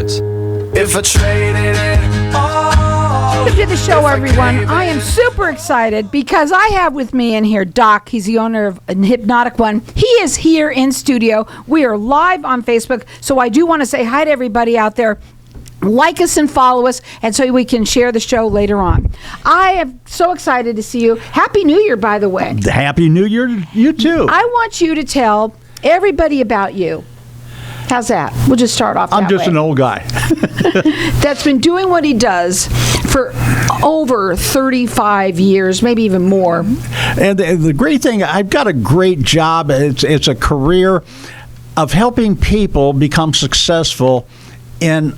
If I traded it all. Welcome to the show, everyone. I am super excited because I have with me in here Doc. He's the owner of Hypnotic One. He is here in studio. We are live on Facebook, so I do want to say hi to everybody out there. Like us and follow us, and so we can share the show later on. I am so excited to see you. Happy New Year, by the way. Happy New Year to you, too. I want you to tell everybody about you. How's that? We'll just start off that I'm just way. an old guy. That's been doing what he does for over 35 years, maybe even more. And the great thing, I've got a great job. It's a career of helping people become successful in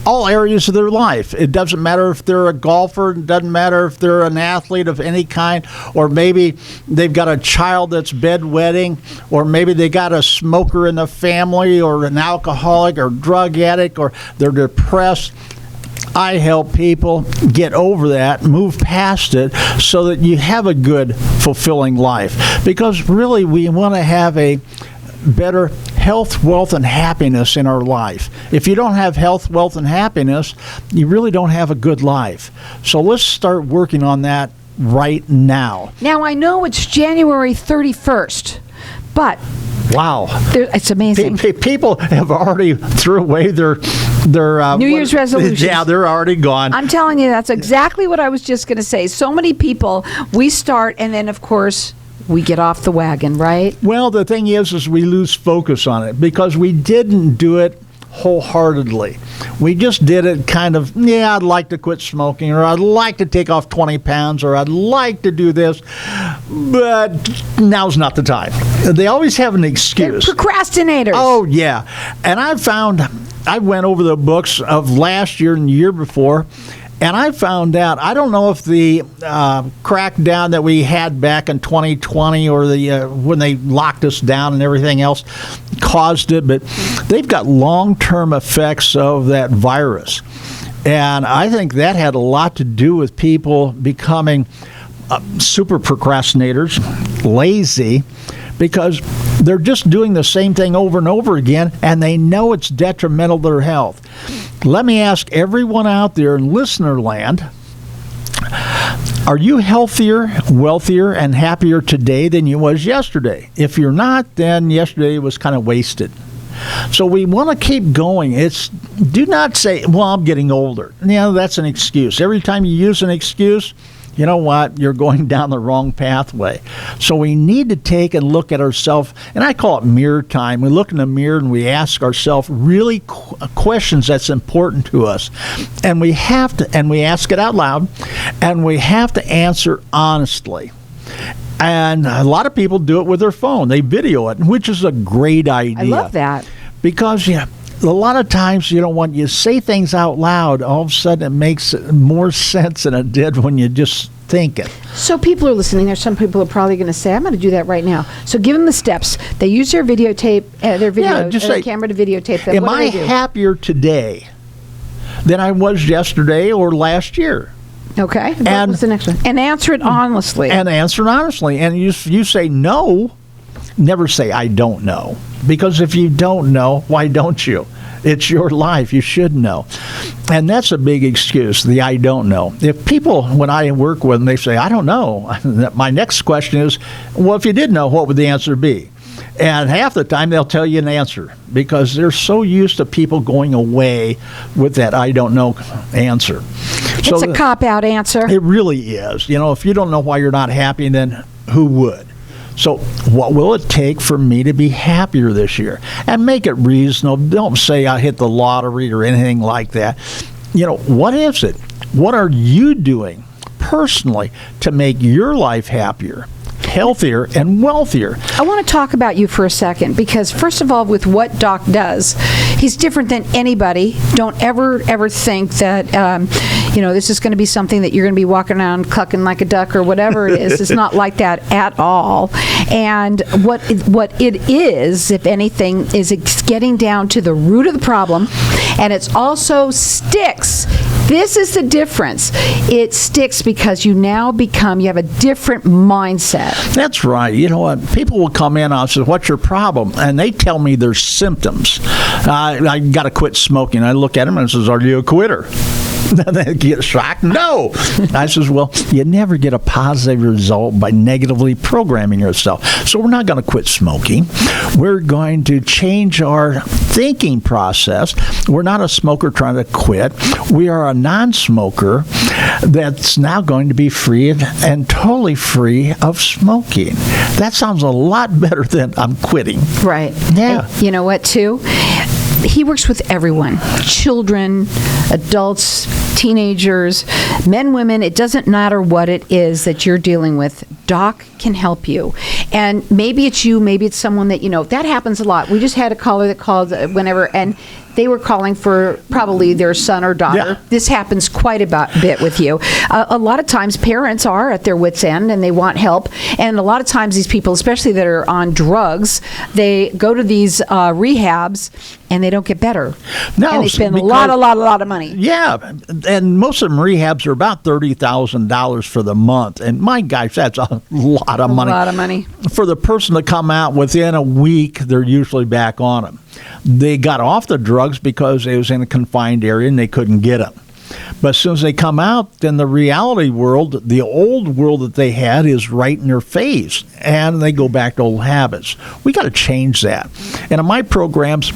all areas of their life. It doesn't matter if they're a golfer, it doesn't matter if they're an athlete of any kind, or maybe they've got a child that's bedwetting, or maybe they got a smoker in the family, or an alcoholic or drug addict, or they're depressed. I help people get over that, move past it, so that you have a good, fulfilling life. Because really, we want to have a better health, wealth, and happiness in our life. If you don't have health, wealth, and happiness, you really don't have a good life. So let's start working on that right now. Now, I know it's January 31st, but wow, it's amazing. People have already threw away their New Year's resolutions. Yeah, they're already gone. I'm telling you, that's exactly what I was just going to say. So many people, we start, and then, of course, we get off the wagon, right? Well, the thing is we lose focus on it because we didn't do it wholeheartedly. We just did it kind of, I'd like to quit smoking, or I'd like to take off 20 pounds, or I'd like to do this, but now's not the time. They always have an excuse. They're procrastinators. Oh, yeah. And I went over the books of last year and the year before, and I found out, I don't know if the crackdown that we had back in 2020 or when they locked us down and everything else caused it, but they've got long-term effects of that virus. And I think that had a lot to do with people becoming super procrastinators, lazy, because they're just doing the same thing over and over again, and they know it's detrimental to their health. Let me ask everyone out there in listener land, are you healthier, wealthier, and happier today than you was yesterday? If you're not, then yesterday was kind of wasted. So we want to keep going. Do not say, well, I'm getting older. That's an excuse. Every time you use an excuse, you know what? You're going down the wrong pathway. So we need to take and look at ourselves, and I call it mirror time. We look in the mirror and we ask ourselves really questions that's important to us. And we have to, and we ask it out loud, and we have to answer honestly. And a lot of people do it with their phone. They video it, which is a great idea. I love that. Because, a lot of times, when you say things out loud, all of a sudden it makes more sense than it did when you just think it. So people are listening. There's some people are probably going to say, I'm going to do that right now. So give them the steps. They use their videotape, their camera to videotape them. Am I happier today than I was yesterday or last year? Okay. What's the next one? And answer it honestly. And you say no. Never say, I don't know. Because if you don't know, why don't you? It's your life. You should know. And that's a big excuse, the I don't know. If people, when I work with them, they say, I don't know. My next question is, well, if you did know, what would the answer be? And half the time they'll tell you an answer because they're so used to people going away with that I don't know answer. It's a cop-out answer. It really is. If you don't know why you're not happy, then who would? So what will it take for me to be happier this year? And make it reasonable. Don't say I hit the lottery or anything like that. What is it? What are you doing personally to make your life happier, healthier, and wealthier? I want to talk about you for a second because, first of all, with what Doc does, he's different than anybody. Don't ever think that, this is going to be something that you're going to be walking around clucking like a duck or whatever it is. It's not like that at all. And what it is, if anything, is it's getting down to the root of the problem, and it's also sticks This is the difference. It sticks because you have a different mindset. That's right. You know what? People will come in and say, "What's your problem?" And they tell me their symptoms. I got to quit smoking. I look at them and says, "Are you a quitter?" They get shocked. No. I says, well, you never get a positive result by negatively programming yourself. So we're not going to quit smoking. We're going to change our thinking process. We're not a smoker trying to quit. We are a non-smoker that's now going to be free and totally free of smoking. That sounds a lot better than I'm quitting. Right. Yeah. You know what, too? He works with everyone, children, adults, teenagers, men, women. It doesn't matter what it is that you're dealing with. Doc can help you. And maybe it's you, maybe it's someone that, that happens a lot. We just had a caller that called whenever, and they were calling for probably their son or daughter. Yeah. This happens quite a bit with you. A lot of times parents are at their wits' end and they want help. And a lot of times these people, especially that are on drugs, they go to these rehabs and they don't get better. No, and they spend a lot of money. Yeah, and most of them rehabs are about $30,000 for the month. And my gosh, that's a lot of money. A lot of money. For the person to come out within a week, they're usually back on them. They got off the drugs because they was in a confined area and they couldn't get them. But as soon as they come out, then the reality world, the old world that they had, is right in their face, and they go back to old habits. We got to change that. And in my programs,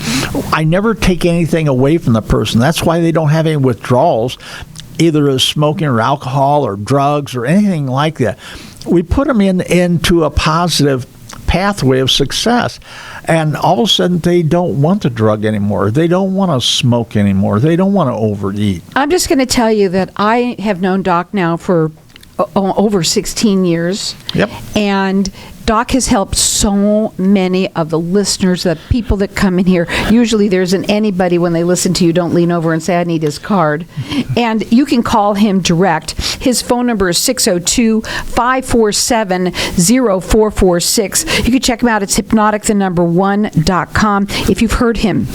I never take anything away from the person. That's why they don't have any withdrawals, either as smoking or alcohol or drugs or anything like that. We put them into a positive pathway of success, and all of a sudden they don't want the drug anymore. They don't want to smoke anymore. They don't want to overeat. I'm just going to tell you that I have known Doc now for over 16 years. Yep. And Doc has helped so many of the listeners, the people that come in here. Usually there's an anybody when they listen to you, don't lean over and say, I need his card. And you can call him direct. His phone number is 602-547-0446. You can check him out. It's hypnotic1.com. If you've heard him,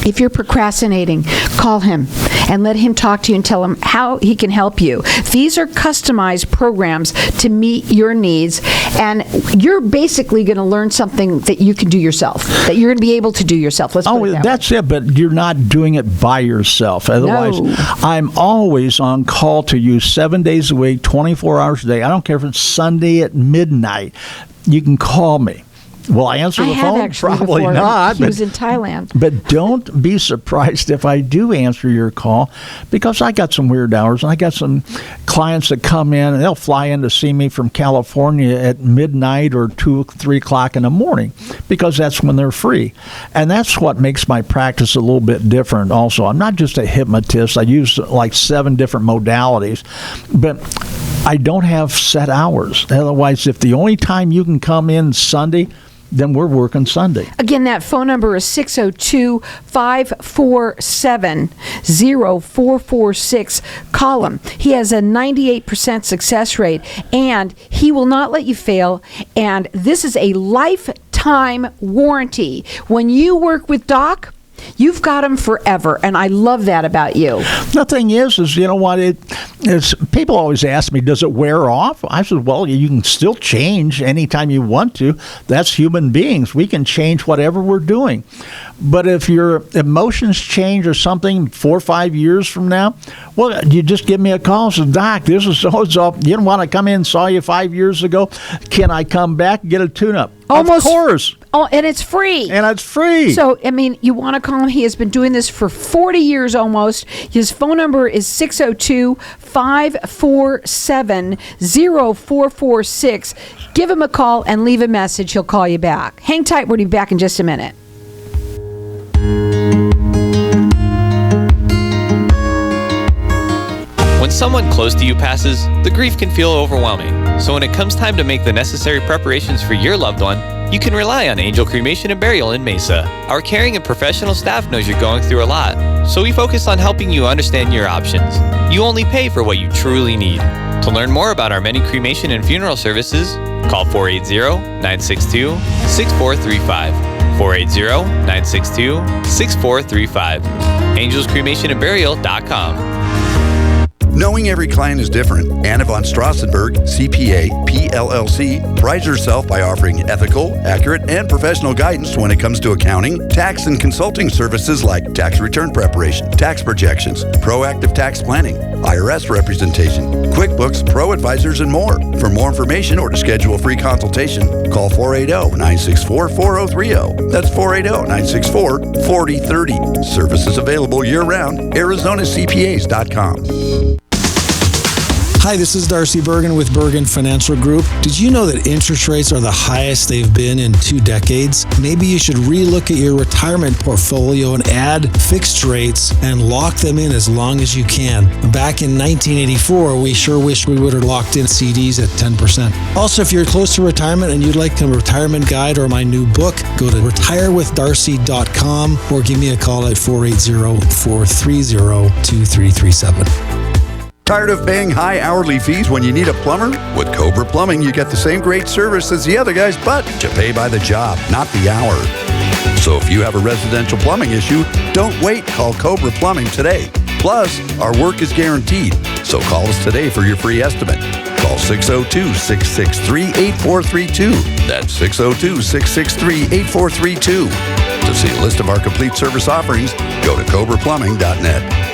if you're procrastinating, call him and let him talk to you and tell him how he can help you. These are customized programs to meet your needs, and you're basically going to learn something that you can do yourself, that you're going to be able to do yourself. Let's put it that that's way. it, but you're not doing it by yourself. Otherwise, No. I'm always on call to you 7 days a week, 24 hours a day. I don't care if it's Sunday at midnight. You can call me. Will I answer the phone? Actually Probably before. not. He was in Thailand. But don't be surprised if I do answer your call, because I got some weird hours, and I got some clients that come in and they'll fly in to see me from California at midnight or 2, 3 o'clock in the morning, because that's when they're free. And that's what makes my practice a little bit different also. I'm not just a hypnotist. I use like 7 different modalities, but I don't have set hours. Otherwise, if the only time you can come in Sunday, then we're working Sunday. Again, that phone number is 602-547-0446. Call him. He has a 98% success rate, and he will not let you fail. And this is a lifetime warranty. When you work with Doc, you've got him forever, and I love that about you. The thing is you know what? It's people always ask me, does it wear off? I said, well, you can still change anytime you want to. That's human beings. We can change whatever we're doing. But if your emotions change or something 4 or 5 years from now, well, you just give me a call and say, Doc, this is so-and-so. You don't want to come in and saw you 5 years ago. Can I come back and get a tune-up? Almost. Of course. Oh, and it's free. And it's free. So, I mean, you want to call him. He has been doing this for 40 years almost. His phone number is 602-547-0446. Give him a call and leave a message. He'll call you back. Hang tight. We'll be back in just a minute. When someone close to you passes, the grief can feel overwhelming. So when it comes time to make the necessary preparations for your loved one, you can rely on Angel Cremation and Burial in Mesa. Our caring and professional staff knows you're going through a lot, so we focus on helping you understand your options. You only pay for what you truly need. To learn more about our many cremation and funeral services, call 480-962-6435. 480-962-6435. AngelsCremationandBurial.com. Knowing every client is different, Anna von Strassenberg, CPA, PLLC, prides herself by offering ethical, accurate, and professional guidance when it comes to accounting, tax, and consulting services like tax return preparation, tax projections, proactive tax planning, IRS representation, QuickBooks, Pro Advisors, and more. For more information or to schedule a free consultation, call 480-964-4030. That's 480-964-4030. Services available year-round. ArizonaCPAs.com. Hi, this is Darcy Bergen with Bergen Financial Group. Did you know that interest rates are the highest they've been in 2 decades? Maybe you should relook at your retirement portfolio and add fixed rates and lock them in as long as you can. Back in 1984, we sure wish we would have locked in CDs at 10%. Also, if you're close to retirement and you'd like a retirement guide or my new book, go to retirewithdarcy.com or give me a call at 480-430-2337. Tired of paying high hourly fees when you need a plumber? With Cobra Plumbing, you get the same great service as the other guys, but you pay by the job, not the hour. So if you have a residential plumbing issue, don't wait. Call Cobra Plumbing today. Plus, our work is guaranteed. So call us today for your free estimate. Call 602-663-8432. That's 602-663-8432. To see a list of our complete service offerings, go to cobraplumbing.net.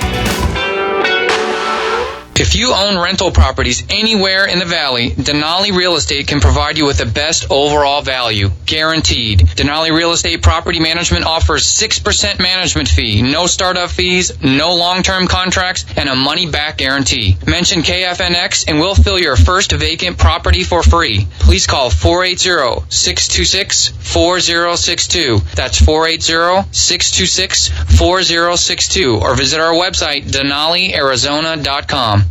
If you own rental properties anywhere in the valley, Denali Real Estate can provide you with the best overall value, guaranteed. Denali Real Estate Property Management offers 6% management fee, no startup fees, no long-term contracts, and a money-back guarantee. Mention KFNX and we'll fill your first vacant property for free. Please call 480-626-4062. That's 480-626-4062 or visit our website, DenaliArizona.com.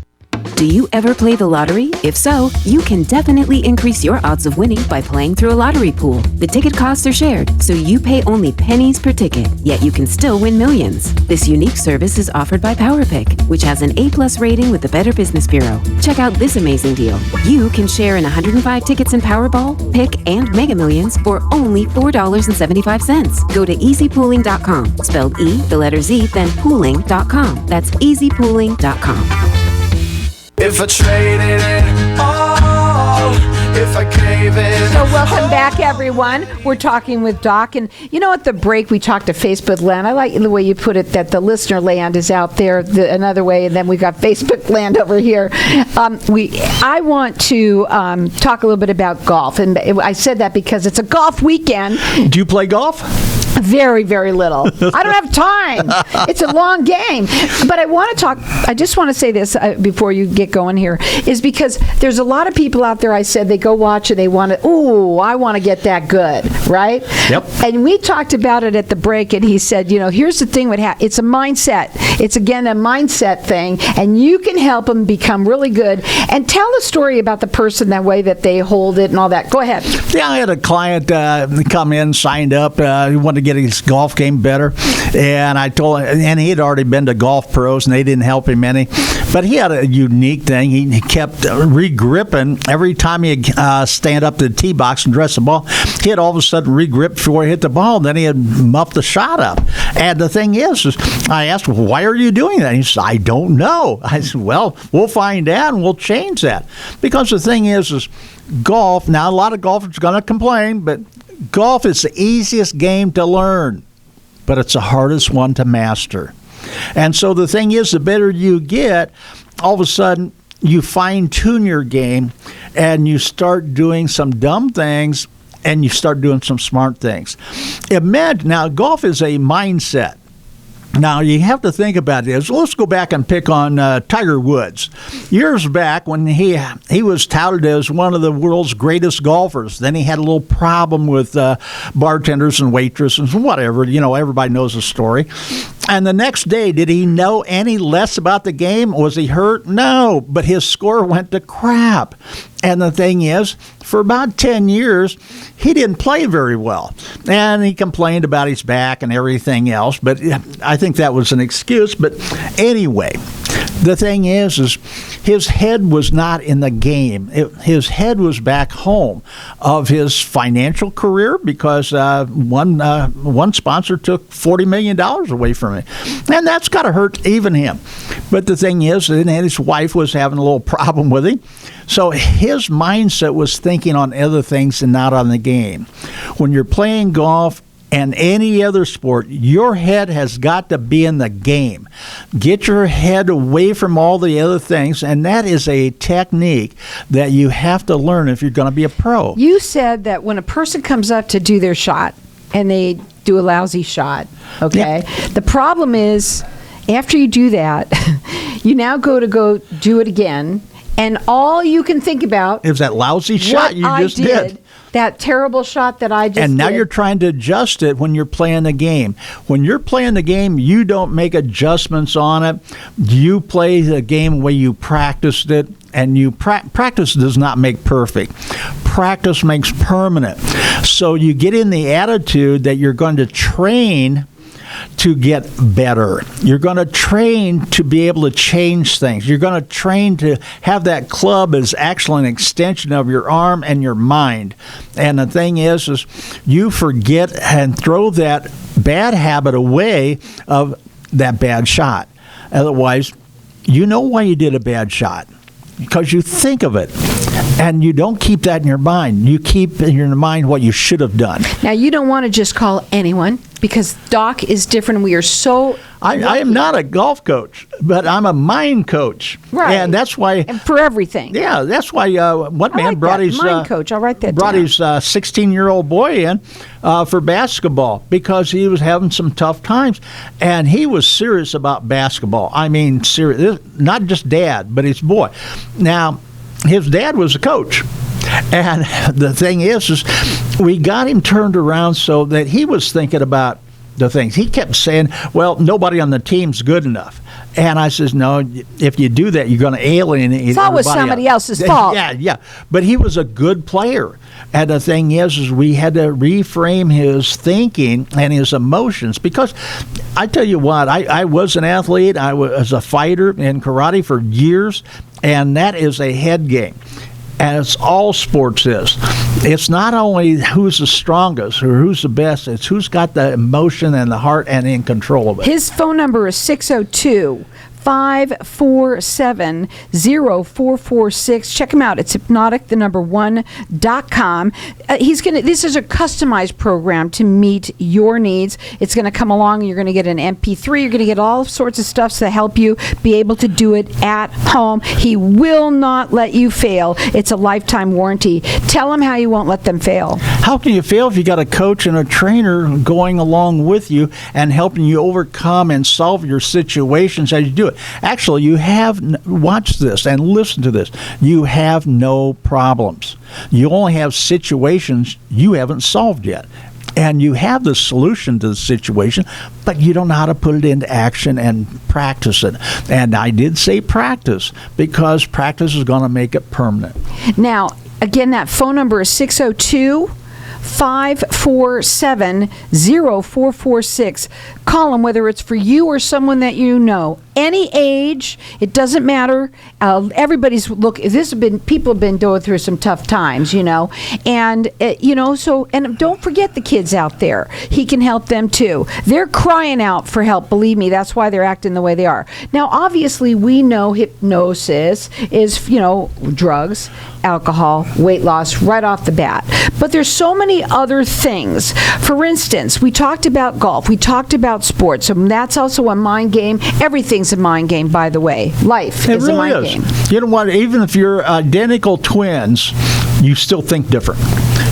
Do you ever play the lottery? If so, you can definitely increase your odds of winning by playing through a lottery pool. The ticket costs are shared, so you pay only pennies per ticket, yet you can still win millions. This unique service is offered by PowerPick, which has an A+ rating with the Better Business Bureau. Check out this amazing deal. You can share in 105 tickets in Powerball, Pick, and Mega Millions for only $4.75. Go to easypooling.com, spelled E, the letter Z, then pooling.com. That's easypooling.com. If I traded it all, if I gave it. So welcome back, everyone. We're talking with Doc, and you know, at the break we talked to Facebook land. I like the way you put it, that the listener land is out there another way, and then we got Facebook land over here. I want to talk a little bit about golf, and I said that because it's a golf weekend. Do you play golf? Very, very little. I don't have time. It's a long game. But I want to talk, I just want to say this before you get going here, is because there's a lot of people out there, I said, they go watch and they want to, I want to get that good, right? Yep. And we talked about it at the break, and he said, here's the thing, it's a mindset. It's, again, a mindset thing, and you can help them become really good. And tell the story about the person, that way that they hold it and all that. Go ahead. Yeah, I had a client come in, signed up, he wanted to get his golf game better, and I told him, and he had already been to Golf Pros, and they didn't help him any, but he had a unique thing. He kept re-gripping every time he'd stand up to the tee box and dress the ball. He'd all of a sudden re-grip before he hit the ball, and then he'd muff the shot up. And the thing is I asked him, why are you doing that? He said, I don't know. I said, well, we'll find out and we'll change that. Because the thing is golf, now a lot of golfers are going to complain, but golf is the easiest game to learn, but it's the hardest one to master. And so the thing is, the better you get, all of a sudden you fine-tune your game and you start doing some dumb things and you start doing some smart things. Imagine, now golf is a mindset. Now, you have to think about this. Let's go back and pick on Tiger Woods. Years back, when he was touted as one of the world's greatest golfers, then he had a little problem with bartenders and waitresses and whatever. Everybody knows the story. And the next day, did he know any less about the game? Was he hurt? No, but his score went to crap. And the thing is, for about 10 years, he didn't play very well. And he complained about his back and everything else. But I think that was an excuse. But anyway, the thing is his head was not in the game. His head was back home of his financial career because one sponsor took $40 million away from him. And that's got to hurt even him. But the thing is, and his wife was having a little problem with him. So his mindset was thinking on other things and not on the game. When you're playing golf and any other sport, your head has got to be in the game. Get your head away from all the other things, and that is a technique that you have to learn if you're going to be a pro. You said that when a person comes up to do their shot and they do a lousy shot, okay? Yeah. The problem is after you do that, you now go do it again, and all you can think about is that lousy shot you just did. That terrible shot that I just did. And now you're trying to adjust it when you're playing the game. When you're playing the game, you don't make adjustments on it. You play the game the way you practiced it, and you practice does not make perfect. Practice makes permanent. So you get in the attitude that you're going to train to get better. You're going to train to be able to change things. You're going to train to have that club as actually an extension of your arm and your mind. And the thing is you forget and throw that bad habit away of that bad shot. Otherwise, you know why you did a bad shot. Because you think of it, and you don't keep that in your mind. You keep in your mind what you should have done. Now, you don't want to just call anyone, because Doc is different. We are so... I am not a golf coach, but I'm a mind coach. Right. And that's why... And for everything. Yeah, that's why one man brought his... mind coach, I'll write that brought down. his 16-year-old boy in for basketball because he was having some tough times. And he was serious about basketball. I mean, serious. Not just dad, but his boy. Now, his dad was a coach. And the thing is we got him turned around so that he was thinking about the things. He kept saying, well, nobody on the team's good enough. And I says, no, if you do that, you're going to alienate everybody. It's always somebody else's fault. Yeah. But he was a good player. And the thing is we had to reframe his thinking and his emotions. Because I tell you what, I was an athlete. I was a fighter in karate for years. And that is a head game. And it's all sports is. It's not only who's the strongest or who's the best. It's who's got the emotion and the heart and in control of it. His phone number is 602-547-0446. Check him out. It's Hypnotic, #1.com. This is a customized program to meet your needs. It's going to come along. You're going to get an MP3. You're going to get all sorts of stuff to help you be able to do it at home. He will not let you fail. It's a lifetime warranty. Tell him how you won't let them fail. How can you fail if you got a coach and a trainer going along with you and helping you overcome and solve your situations as you do it? Actually, you have, watch this and listen to this, you have no problems. You only have situations you haven't solved yet. And you have the solution to the situation, but you don't know how to put it into action and practice it. And I did say practice, because practice is going to make it permanent. Now, again, that phone number is 602-547-0446. Call them, whether it's for you or someone that you know. Any age, it doesn't matter. Everybody's people have been going through some tough times, and and don't forget the kids out there. He can help them too. They're crying out for help. Believe me, that's why they're acting the way they are. Now, obviously, we know hypnosis is, drugs, alcohol, weight loss right off the bat. But there's so many other things. For instance, we talked about golf. We talked about sports. So that's also a mind game. Everything's a mind game, by the way. Life is really a mind game. You know what? Even if you're identical twins, you still think different.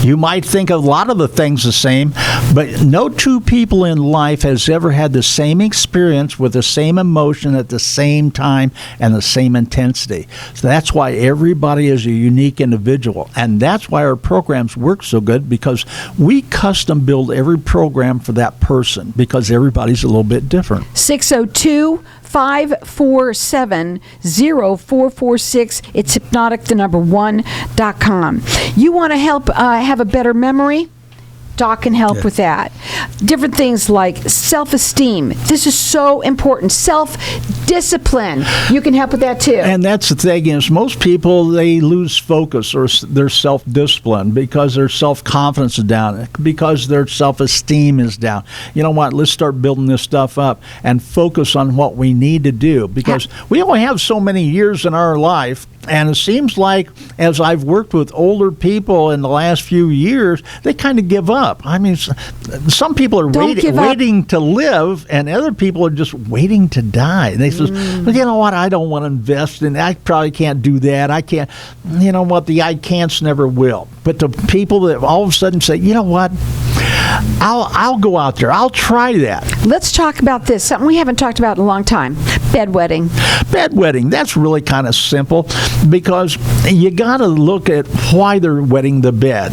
You might think a lot of the things the same, but no two people in life has ever had the same experience with the same emotion at the same time and the same intensity. So that's why everybody is a unique individual. And that's why our programs work so good, because we custom build every program for that person, because everybody's a little bit different. 602-547-0446. It's Hypnotic, #1.com. You want to help have a better memory? Doc can help with that. Different things like self-esteem. This is so important. Discipline. You can help with that too. And that's the thing is most people, they lose focus or their self-discipline because their self-confidence is down, because their self-esteem is down. You know what? Let's start building this stuff up and focus on what we need to do because we only have so many years in our life. And it seems like as I've worked with older people in the last few years, they kind of give up. I mean, some people are waiting to live, and other people are just waiting to die. They say, well, you know what, I don't want to invest in I probably can't do that. I can't, you know what, the I can'ts never will. But the people that all of a sudden say, you know what, I'll go out there. I'll try that. Let's talk about this. Something we haven't talked about in a long time. Bedwetting. Bedwetting. That's really kind of simple because you got to look at why they're wetting the bed.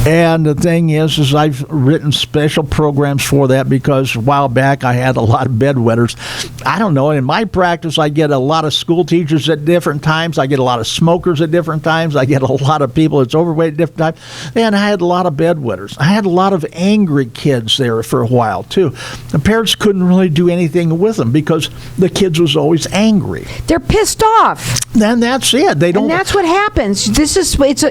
And the thing is I've written special programs for that because a while back I had a lot of bedwetters. I don't know. In my practice, I get a lot of school teachers at different times. I get a lot of smokers at different times. I get a lot of people that's overweight at different times. And I had a lot of bedwetters. I had a lot of angry kids there for a while, too. The parents couldn't really do anything with them because the kids was always angry. They're pissed off. Then that's it. They don't. And that's what happens. This is that's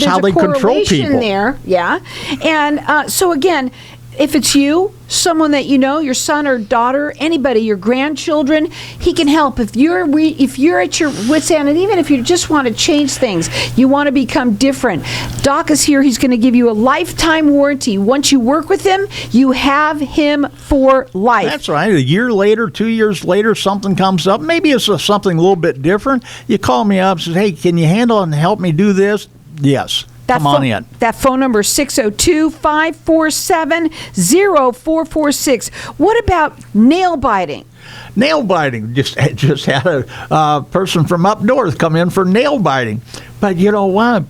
how they control people. There. Yeah. And so again, if it's you, someone that you know, your son or daughter, anybody, your grandchildren, he can help. If you're at your wit's end, and even if you just want to change things, you want to become different, Doc is here. He's going to give you a lifetime warranty. Once you work with him, you have him for life. That's right. A year later, 2 years later, something comes up. Maybe it's something a little bit different. You call me up and say, hey, can you handle and help me do this? Yes. Come on in. That phone number is 602-547-0446. What about nail biting? Nail biting. Just had a person from up north come in for nail biting. But you know what?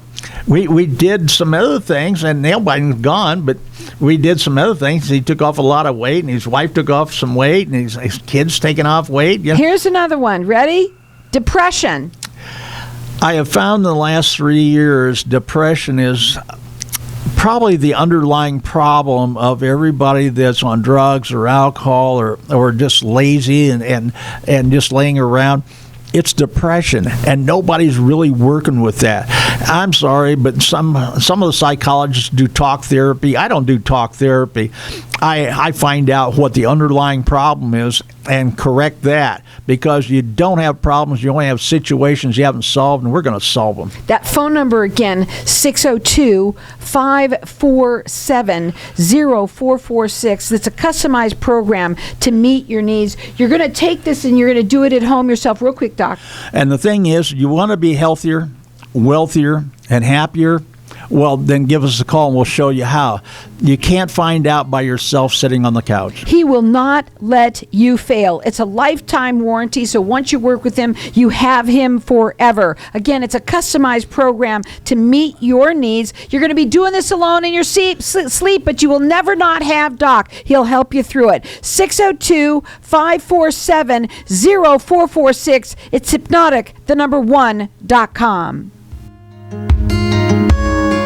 We did some other things, and nail biting's gone, but we did some other things. He took off a lot of weight, and his wife took off some weight, and his kids taking off weight. You know? Here's another one. Ready? Depression. I have found in the last 3 years, depression is probably the underlying problem of everybody that's on drugs or alcohol or just lazy and just laying around. It's depression, and nobody's really working with that. I'm sorry, but some of the psychologists do talk therapy. I don't do talk therapy. I find out what the underlying problem is and correct that, because you don't have problems, you only have situations you haven't solved, and we're going to solve them. That phone number again, 602-547-0446. It's a customized program to meet your needs. You're going to take this and you're going to do it at home yourself. Real quick, Doc. And the thing is, you want to be healthier, wealthier, and happier, well, then give us a call and we'll show you how. You can't find out by yourself sitting on the couch. He will not let you fail. It's a lifetime warranty, so once you work with him, you have him forever. Again, it's a customized program to meet your needs. You're going to be doing this alone in your sleep, but you will never not have Doc. He'll help you through it. 602-547-0446. It's Hypnotic, the number one.com.